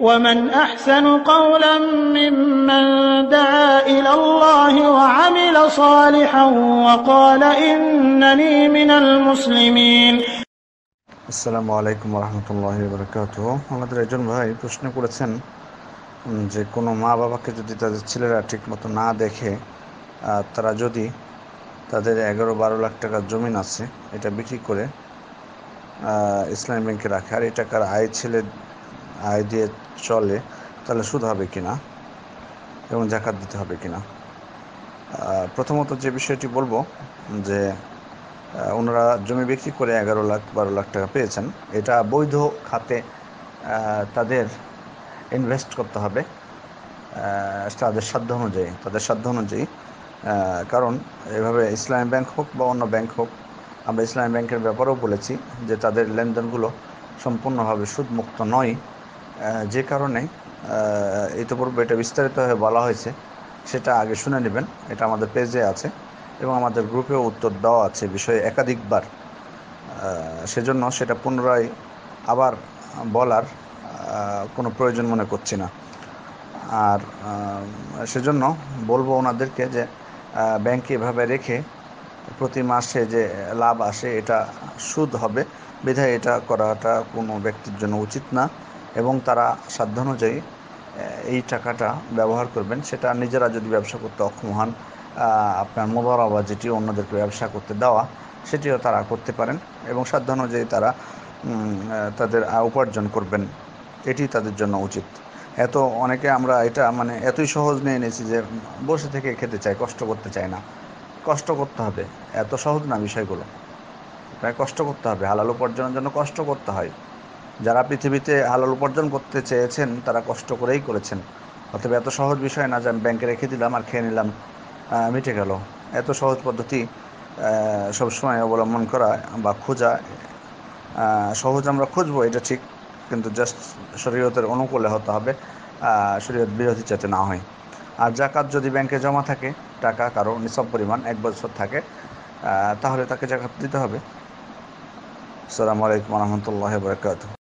ومن أحسن قولا ممن دعا إلى الله وعمل صالحا وقال إنني من المسلمين। আসসালামু আলাইকুম রহমতুল্লাহি বারাকাতুহু। আমাদের একজন ভাই প্রশ্ন করেছেন যে কোনো মা বাবাকে যদি তাদের ছেলেরা ঠিকমতো না দেখে, তারা যদি তাদের 11-12 লাখ টাকার জমিন আছে এটা বিক্রি করে ইসলামী ব্যাংকে রাখে, আর এই টাকার ছেলে আয় দিয়ে চলে, তাহলে সুদ হবে কিনা এবং জাকাত দিতে হবে কিনা। প্রথমত যে বিষয়টি বলবো যে ওনারা জমি বিক্রি করে 11-12 লাখ টাকা পেয়েছেন, এটা বৈধ খাতে তাদের ইনভেস্ট করতে হবে তাদের সাধ্য অনুযায়ী। কারণ এভাবে ইসলামী ব্যাংক হোক বা অন্য ব্যাংক হোক, আমরা ইসলামী ব্যাংকের ব্যাপারেও বলেছি যে তাদের লেনদেনগুলো সম্পূর্ণভাবে সুদমুক্ত নয়। যে কারণে ইতিপূর্বে এটা বিস্তারিতভাবে বলা হয়েছে, সেটা আগে শুনে নেবেন। এটা আমাদের পেজে আছে এবং আমাদের গ্রুপেও উত্তর দেওয়া আছে বিষয়ে একাধিকবার। সেজন্য সেটা পুনরায় আবার বলার কোনো প্রয়োজন মনে করছি না। আর সেজন্য বলবো ওনাদেরকে যে ব্যাংকে এভাবে রেখে প্রতি মাসে যে লাভ আসে এটা সুদ হবে, বিধায় এটা করাটা কোনো ব্যক্তির জন্য উচিত না। এবং তারা সাধ্য অনুযায়ী এই টাকাটা ব্যবহার করবেন। সেটা নিজেরা যদি ব্যবসা করতে অক্ষম হন, আপনার মুদারাবা যেটি অন্যদেরকে ব্যবসা করতে দেওয়া, সেটিও তারা করতে পারেন এবং সাধ্য অনুযায়ী তারা তাদের উপার্জন করবেন, এটি তাদের জন্য উচিত। অনেকে আমরা এটা এতই সহজ নিয়ে নিয়েছি যে বসে থেকে খেতে চাই, কষ্ট করতে চাই না। কষ্ট করতে হবে, এত সহজ না বিষয়গুলো। প্রায় কষ্ট করতে হবে, হালাল উপার্জনের জন্য কষ্ট করতে হয়। যারা পৃথিবীতে হালাল উপার্জন করতে চেয়েছেন তারা কষ্ট করেই করেছেন। অতএব এত সহজ বিষয় না যে আমি ব্যাংকে রেখে দিলাম আর খেয়ে নিলাম, মিটে গেল। এত সহজ পদ্ধতি সবসময় অবলম্বন করা বা খোঁজা, সহজ আমরা খুঁজবো এটা ঠিক, কিন্তু জাস্ট শরীয়তের অনুকূলে হতে হবে, শরীয়ত বিরোধী যাতে না হয়। আর জাকাত যদি ব্যাংকে জমা থাকে, টাকা কারো নিছক পরিমাণ 1 বছর থাকে, তাহলে তাকে জাকাত দিতে হবে। আসসালামু আলাইকুম রহমতুল্লাহি ওয়া বারাকাতুহু।